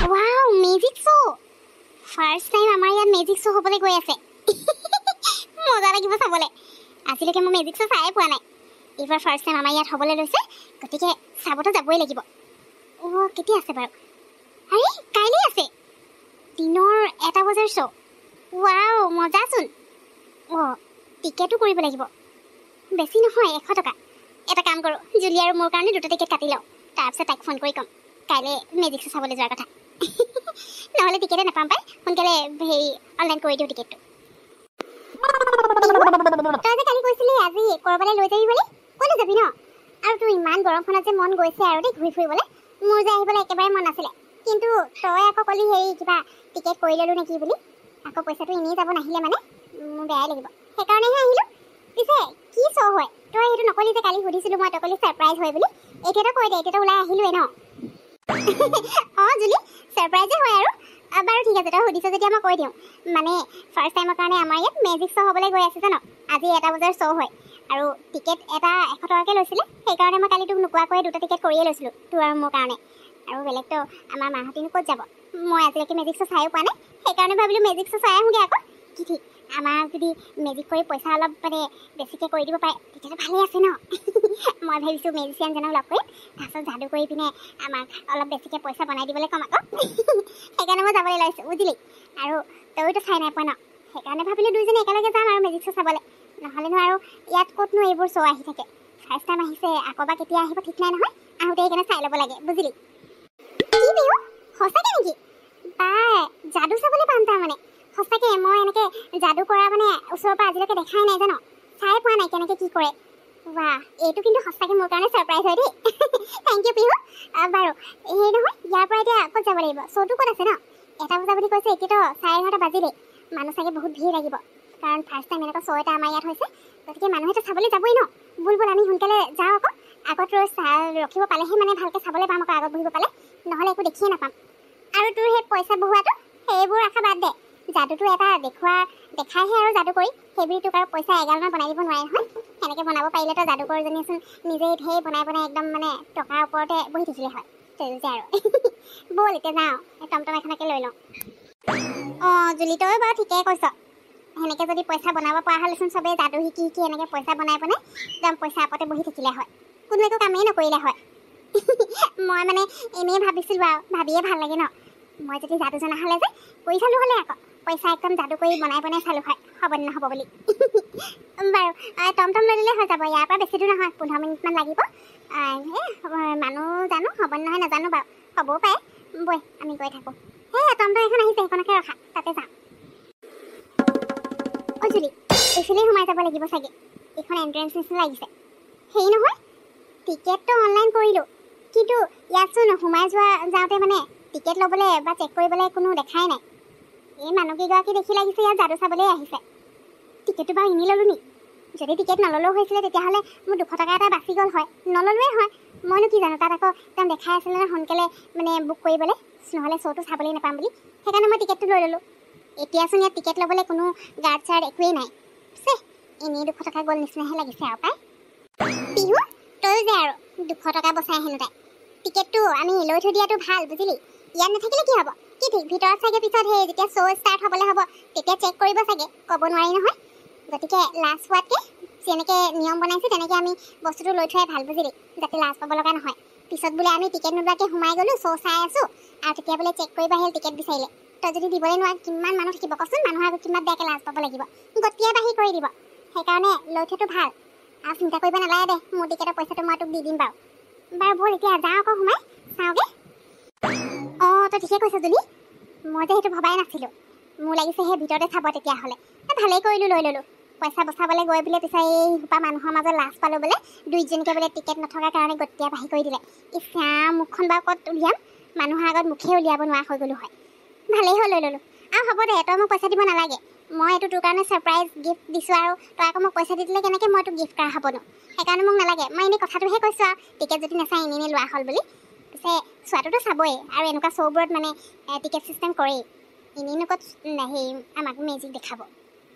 Wow magic শো first time আমাৰ ইয়াত magic শো হ'বলৈ গৈ আছে মজা লাগিব চাবলৈ আজিলৈকে মই মেজিক শো চাই পোৱা নাই এইবাৰ ফাৰ্স্ট টাইম আমাৰ ইয়াত হ'বলৈ লৈছে গতিকে চাবতো যাবই লাগিব কেতিয়া আছে বাৰু আৰে কাইলৈ আছে দিনৰ 1 বজাৰ শো ওয়াও মজাচোন টিকেটো কৰিব লাগিব বেছি নহয় 100 টকা এটা কাম কৰোঁ জুলি আৰু মোৰ কাৰণে 2টা টিকেট কাটি লওঁ তাৰপিছত তাইক ফোন কৰি ক'ম কাইলৈ মেজিক শো চাবলৈ যোৱাৰ কথা নহ'লে টিকেটে নাপাম পাই সোনকালে হেৰি অনলাইন কৰি দিওঁ টিকেটটো তই যে কালি কৈছিলি আজি ক'ৰবালৈ লৈ যাবি বুলি ক'লৈ যাবি ন আৰু তোৰ ইমান গৰমখনত যে মন গৈছে আৰু দেই ঘূৰি ফুৰিবলৈ মোৰ যে আহিবলৈ একেবাৰে মন নাছিলে কিন্তু তই আকৌ ক'লি হেৰি কিবা টিকেট কৰি ল'লোঁ নেকি বুলি আকৌ পইচাটো এনেই যাব নাহিলে মানে মোৰ বেয়াই লাগিব সেইকাৰণেহে আহিলোঁ পিছে কি শ্ব' হয় তই সেইটো নকলি যে কালি সুধিছিলোঁ মই তই ক'লি ছাৰপ্ৰাইজ হয় বুলি এতিয়াতো কৈ দে এতিয়াতো ওলাই আহিলোৱে ন জুলি ছাৰপ্ৰাইজে হয় আৰু বাৰু ঠিক আছে তই সুধিছ যেতিয়া মই কৈ দিওঁ মানে ফাৰ্ষ্ট টাইমৰ কাৰণে আমাৰ ইয়াত মেজিক শ্ব' হ'বলৈ গৈ আছে জান আজি 1 বজাৰ শ্ব' হয় আৰু টিকেট এটা 100 টকাকৈ লৈছিলে সেইকাৰণে মই কালি তোক নোকোৱাকৈ 2টা টিকেট কৰিয়ে লৈছিলোঁ তোৰ আৰু মোৰ কাৰণে আৰু বেলেগতো আমাৰ মাহঁতিনো ক'ত যাব মই আজিলৈকে মেজিক শ্ব' চায়ো পোৱা নাই সেইকাৰণে ভাবিলোঁ মেজিক শ্ব' চাই আহোঁগৈ আকৌ কি ঠিক আমাক যদি মেজিক কৰি পইচা অলপ মানে বেছিকৈ কৰি দিব পাৰে তেতিয়াতো ভালেই আছে ন মই ভাবিছোঁ মেজিচিয়ানজনক লগ কৰিম তাৰপিছত যাদু কৰি পিনে আমাক অলপ বেছিকৈ পইচা বনাই দিবলৈ ক'ম আকৌ সেইকাৰণে মই যাবলৈ লৈছোঁ বুজিলি আৰু তইতো চাই নাই পোৱা ন সেইকাৰণে ভাবিলোঁ দুইজনে একেলগে যাম আৰু মেজিক শ্ব' চাবলৈ নহ'লেনো আৰু ইয়াত ক'তনো এইবোৰ শ্ব' আহি থাকে ফাৰ্ষ্ট টাইম আহিছে আকৌ বা কেতিয়া আহিব ঠিক নাই নহয় আহোঁতে সেইকাৰণে চাই ল'ব লাগে বুজিলি কি বিহু সঁচাকৈ নেকি বা যাদু চাবলৈ পাম তাৰমানে সঁচাকৈ মই এনেকৈ যাদু কৰা মানে ওচৰৰ পৰা আজিলৈকে দেখাই নাই জানো চাই পোৱা নাই কেনেকৈ কি কৰে বাহ এইটো কিন্তু সঁচাকৈ মোৰ কাৰণে ছাৰপ্ৰাইজ হয় দেই থেংক ইউ পিহু বাৰু সেই নহয় ইয়াৰ পৰা এতিয়া ক'ত যাব লাগিব শ্ব'টো ক'ত আছে ন 1 বজা বুলি কৈছে এতিয়াতো 11:30 বাজিলেই মানুহ চাগে বহুত ভিৰ লাগিব কাৰণ ফাৰ্ষ্ট টাইম এনেকুৱা শ্ব' এটা আমাৰ ইয়াত হৈছে গতিকে মানুহেতো চাবলৈ যাবই ন ব'ল আমি সোনকালে যাওঁ আকৌ আগত ৰখিব পালেহে মানে ভালকৈ চাবলৈ পাম আকৌ আগত বহিব পালে নহ'লে একো দেখিয়ে নাপাম আৰু তোৰ সেই পইচা বহুৱাটো সেইবোৰ আশা বাদ দে যাদুটো এটা দেখাইহে আৰু যাদু কৰি সেইবোৰ তোক আৰু পইচা এগালমান বনাই দিব নোৱাৰে নহয় সেনেকৈ বনাব পাৰিলেতো যাদুকৰজনীচোন নিজেই ঢেৰ বনাই একদম মানে টকাৰ ওপৰতে বহি থাকিলে হয় তই যে আৰু ব'ল এতিয়া যাওঁ টমটম এখনকে লৈ লওঁ জুলি তই বাৰু ঠিকেই কৈছ সেনেকৈ যদি পইচা বনাব পৰা হ'লেচোন চবেই যাদু শিকি এনেকৈ পইচা বনাই একদম পইচা আপতে বহি থাকিলে হয় কোনো একো কামেই নকৰিলে হয় মই মানে এনেই ভাবিছিলোঁ আৰু ভাবিয়ে ভাল লাগে ন মই যদি যাদু জনা হ'লে যে কৰি চালোঁ হ'লে আকৌ পইচা একদম যাদু কৰি বনাই চালোঁ হয় হ'ব নে নহ'ব বুলি বাৰু টমটম লৈ দিলে হৈ যাব ইয়াৰ পৰা বেছি দূৰ নহয় 15 মিনিটমান লাগিব মানুহ জানো হ'ব নহয় নাজানো বাৰু হ'বও পাৰে বৈ আমি গৈ থাকোঁ টমটম এখন আহিছে সেইখনকে ৰখা তাতে যাওঁ জুলি এইফালে সোমাই যাব লাগিব চাগে এইখন এণ্ট্ৰেঞ্চ নিচিনা লাগিছে সেই নহয় টিকেটটো অনলাইন কৰিলোঁ কিন্তু ইয়াতচোন সোমাই যাওঁতে মানে টিকেট ল'বলৈ বা চেক কৰিবলৈ কোনো দেখাই নাই এই মানুহকেইগৰাকী দেখি লাগিছে ইয়াত যাদু চাবলৈ আহিছে টিকেটটো বাৰু এনেই ল'লোঁ নি যদি টিকেট নল'লেও হৈছিলে তেতিয়াহ'লে মোৰ 200 টকা এটা বাচি গ'ল হয় নল'লোৱেই হয় মইনো কি জানো তাত আকৌ একদম দেখাই আছিলে ন সোনকালে মানে বুক কৰিবলৈ নহ'লে শ্ব'টো চাবলৈ নাপাম বুলি সেইকাৰণে মই টিকেটটো লৈ ল'লোঁ এতিয়াচোন ইয়াত টিকেট ল'বলৈ কোনো গাৰ্ড চাৰ্ড একোৱেই নাই এনেই 200 টকা গ'ল নিচিনাহে লাগিছে আৰু পাই বিহু তই যে আৰু 200 টকা বচাই হেনো তাই টিকেটটো আমি লৈ থৈ দিয়াটো ভাল বুজিলি ইয়াত নাথাকিলে কি হ'ব কি ঠিক ভিতৰত চাগে পিছত সেই যেতিয়া শ্ব' ষ্টাৰ্ট হ'বলৈ হ'ব তেতিয়া চেক কৰিব চাগে ক'ব নোৱাৰি নহয় গতিকে লাজ হোৱাতকৈ যেনেকৈ নিয়ম বনাইছে তেনেকৈ আমি বস্তুটো লৈ থোৱাই ভাল বুজিলি যাতে লাজ পাব লগা নহয় পিছত বোলে আমি টিকেট নোলোৱাকৈ সোমাই গ'লোঁ শ্ব' চাই আছোঁ আৰু তেতিয়া বোলে চেক কৰিব আহিল টিকেট বিচাৰিলে তই যদি দিবলৈ নোৱাৰ কিমান মানুহ থাকিব কচোন মানুহৰ আগত কিমান বেয়াকৈ লাজ পাব লাগিব গতিয়ে বাঢ়ি কৰি দিব সেইকাৰণে লৈ থোৱাটো ভাল আৰু চিন্তা কৰিব নালাগে দে মোৰ টিকেটৰ পইচাটো মই তোক দি দিম বাৰু ব'ল এতিয়া যাওঁ আকৌ সোমাই চাওঁগৈ তই ঠিকে কৈছ জুলি মই যে সেইটো ভবাই নাছিলোঁ মোৰ লাগিছে সেই ভিতৰতে চাব তেতিয়াহ'লে ভালেই কৰিলোঁ লৈ ল'লোঁ পইচা বচাবলৈ গৈ বোলে পিছত এই সোপা মানুহৰ মাজত লাজ পালোঁ বোলে দুইজনীকে বোলে টিকেট নথকাৰ কাৰণে গতিয়া বাঢ়ি কৰি দিলে মুখখন বাৰু ক'ত উলিয়াম মানুহৰ আগত মুখে উলিয়াব নোৱাৰা হৈ গ'লোঁ হয় ভালেই হ'ল লৈ ল'লোঁ আৰু হ'ব দে তই মোক পইচা দিব নালাগে মই এইটো তোৰ কাৰণে ছাৰপ্ৰাইজ গিফ্ট দিছোঁ আৰু তই আকৌ মোক পইচা দি দিলে কেনেকৈ মই তোক গিফ্ট কৰা হ'বনো সেইকাৰণে মোক নালাগে মই এনেই কথাটোহে কৈছোঁ আৰু টিকেট যদি নাচাই এনেই লোৱা হ'ল বুলি পিছে চোৱাটোতো চাবই আৰু এনেকুৱা শ্ব'বোৰত মানে টিকেট চিষ্টেম কৰেই এনেইনো ক'ত সেই আমাক মেজিক দেখাব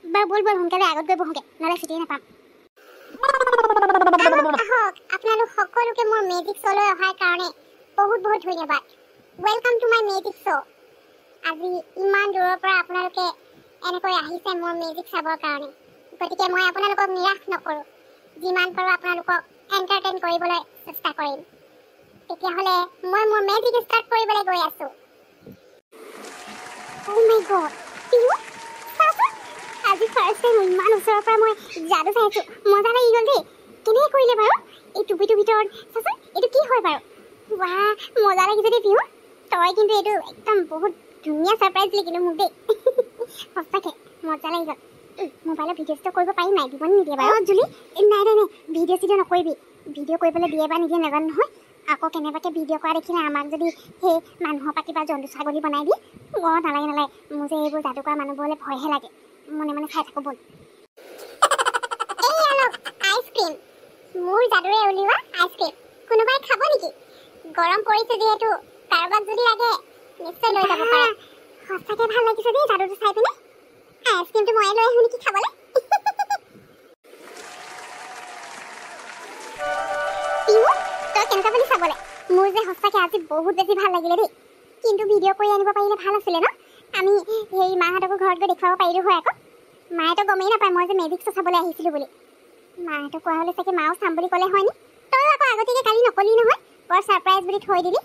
বাৰু ব'ল সোনকালে আগত গৈ বহোঁগৈ নহ'লে চিটিয়ে নাপাম আপোনালোক সকলোকে মোৰ মেজিক শ্ব'লৈ অহাৰ কাৰণে বহুত ধন্যবাদ Welcome to my magic show. আজি ইমান দূৰৰ পৰা আপোনালোকে এনেকৈ আহিছে মোৰ মিউজিক চাবৰ কাৰণে। গতিকে মই আপোনালোকক নিৰাশ নকৰোঁ। যিমান পাৰোঁ আপোনালোকক এণ্টাৰটেইন কৰিবলৈ চেষ্টা কৰিম। তেতিয়াহ'লে মই মোৰ মেজিক ষ্টাৰ্ট কৰিবলৈ গৈ আছোঁ। Oh my god! পিয়ু, চাচোন। আজি ফাৰ্ষ্ট টাইম ইমান ওচৰৰ পৰা মই যাদু চাইছোঁ। মজা লাগি গ'ল দেই। কেনেকৈ কৰিলে বাৰু? এই টুপিটোৰ ভিতৰত চাচোন, এইটো কি হয় বাৰু? ৱাহ, মজা লাগিছে দেই পিয়ু। তই কিন্তু এইটো একদম বহুত ধুনীয়া ছাৰপ্ৰাইজ দিলি কিন্তু মোক দেই। সঁচাকৈ মজা লাগি গ'ল। মোবাইলত ভিডিঅ' চিডিঅ' কৰিব পাৰিম নাই? দিব নিদিয়ে বাৰু জুলি? নাই নাই নাই, ভিডিঅ' চিডিঅ' নকৰিবি। ভিডিঅ' কৰিবলৈ দিয়ে বা নিদিয়ে নাজানো নহয়। আকৌ কেনেবাকৈ ভিডিঅ' কৰা দেখিলে আমাক যদি সেই মানুহৰ পাতি বা জন্তু ছাগলী বনাই দিয়ে, নালাগে নালাগে। মোৰ যে এইবোৰ যাদু কৰা মানুহবোৰলৈ ভয়হে লাগে। মনে মনে চাই থাকোঁ বল। আইচক্ৰীম, মোৰ যাদুৰে উলিওৱা আইচক্ৰীম। কোনোবাই খাব নেকি? গৰম পৰিছে যিহেতু কাৰোবাক যদি লাগে নিশ্চয় লৈ যাব পাৰা। সঁচাকৈ ভাল লাগিছে দেই যাদুটো চাই পিনে। আইচক্ৰীমটো ময়ে লৈ আহোঁ নেকি খাবলৈ? পিয়ু, তই কেনেকুৱা বুলি চাবলৈ? মোৰ যে সঁচাকৈ আজি বহুত বেছি ভাল লাগিলে দেই। কিন্তু ভিডিঅ' কৰি আনিব পাৰিলে ভাল আছিলে ন? আমি সেই মাহঁতকো ঘৰত গৈ দেখুৱাব পাৰিলোঁ হয় আকৌ। মায়েতো গমেই নাপায় মই যে মেজিক শ্ব' চাবলৈ আহিছিলোঁ বুলি। মাহঁতক কোৱা হ'লে চাগে মাও চাম বুলি ক'লে হয়নি? তই আকৌ আগতীয়াকৈ কালি নকলি নহয়, বৰ ছাৰপ্ৰাইজ বুলি থৈ দিলি।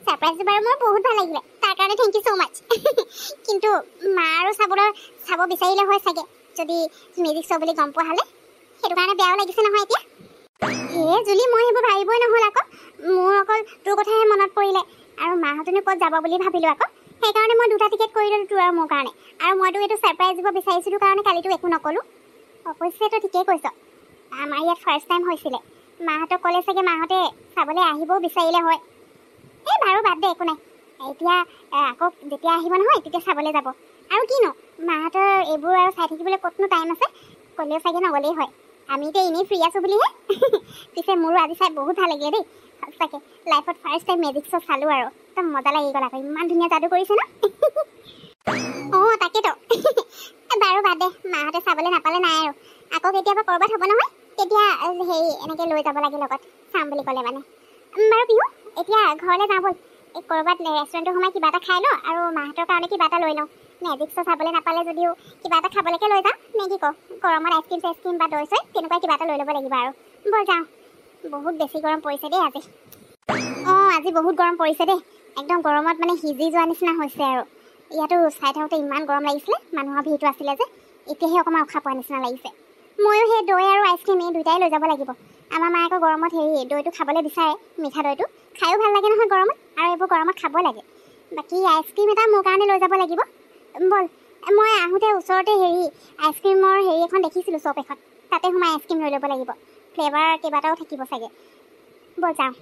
ছাৰপ্ৰাইজটো বাৰু মোৰ বহুত ভাল লাগিলে, তাৰ কাৰণে থেংক ইউ ছ' মাছ। কিন্তু মা আৰু চাব বিচাৰিলে হয় চাগে যদি মেজিক শ্ব' বুলি গম পোৱা হ'লে। সেইটো কাৰণে বেয়াও লাগিছে নহয় এতিয়া। জুলি, মই সেইবোৰ ভাবিবই নহ'ল আকৌ। মোৰ অকল তোৰ কথাহে মনত পৰিলে আৰু মাহঁতেনো ক'ত যাব বুলি ভাবিলোঁ আকৌ। সেইকাৰণে মই 2টা টিকেট কৰি ল'লোঁ তোৰ আৰু মোৰ কাৰণে। আৰু মইতো এইটো ছাৰপ্ৰাইজ দিব বিচাৰিছিলোঁ কাৰণে কালিতো একো নক'লোঁ। অৱশ্যে তই ঠিকেই কৈছ, আমাৰ ইয়াত ফাৰ্ষ্ট টাইম হৈছিলে। মাহঁতক ক'লে চাগে মাহঁতে চাবলৈ আহিবও বিচাৰিলে হয়। বাৰু বাদ দে, একো নাই। এতিয়া আকৌ যেতিয়া আহিব নহয় তেতিয়া চাবলৈ যাব। আৰু কিনো, মাহঁতৰ এইবোৰ আৰু চাই থাকিবলৈ ক'তনো টাইম আছে? ক'লেও চাগে নগ'লেই হয়। আমি এতিয়া এনেই ফ্ৰী আছোঁ বুলিহে। পিছে মোৰো আজি চাই বহুত ভাল লাগিলে দেই। সঁচাকৈ লাইফত ফাৰ্ষ্ট টাইম মেজিক শ্ব' চালোঁ আৰু একদম মজা লাগি গ'ল আকৌ। ইমান ধুনীয়া যাদু কৰিছে ন? তাকেতো। বাৰু বাদ দে, মাহঁতে চাবলৈ নাপালে নাই আৰু। আকৌ কেতিয়াবা ক'ৰবাত হ'ব নহয়, তেতিয়া এনেকৈ লৈ যাব লাগে লগত, চাম বুলি ক'লে মানে। বাৰু পিয়ু, এতিয়া ঘৰলৈ যাওঁ ব'ল। ক'ৰবাত ৰেষ্টুৰেণ্টত সোমাই কিবা এটা খাই লওঁ আৰু মাহঁতৰ কাৰণে কিবা এটা লৈ লওঁ। মেজিক শ্ব' চাবলৈ নাপালে যদিও কিবা এটা খাবলৈকে লৈ যাওঁ নে কি কওঁ? গৰমত আইচক্ৰীম চাইচক্ৰীম বা দৈ চৈ তেনেকুৱা কিবা এটা লৈ ল'ব লাগিব আৰু। ব'ল যাওঁ। বহুত বেছি গৰম পৰিছে দেই আজি। আজি বহুত গৰম পৰিছে দেই। একদম গৰমত মানে সিজি যোৱা নিচিনা হৈছে আৰু। ইয়াতো চাই থাকোঁতে ইমান গৰম লাগিছিলে, মানুহৰ ভিৰটো আছিলে যে। এতিয়াহে অকণমান উশাহ পোৱা নিচিনা লাগিছে। ময়ো সেই দৈ আৰু আইচক্ৰীম এই 2টাই লৈ যাব লাগিব। আমাৰ মায়ে আকৌ গৰমত দৈটো খাবলৈ বিচাৰে, মিঠা দৈটো। খায়ো ভাল লাগে নহয় গৰমত, আৰু এইবোৰ গৰমত খাব লাগে। বাকী আইচক্ৰীম এটা মোৰ কাৰণে লৈ যাব লাগিব। ব'ল, মই আহোঁতে ওচৰতে আইচক্ৰীমৰ এখন দেখিছিলোঁ শ্বপ এখন। তাতে সোমাই আইচক্ৰীম লৈ ল'ব লাগিব। ফ্লেভাৰ কেইবাটাও থাকিব চাগে। ব'ল যাওঁ।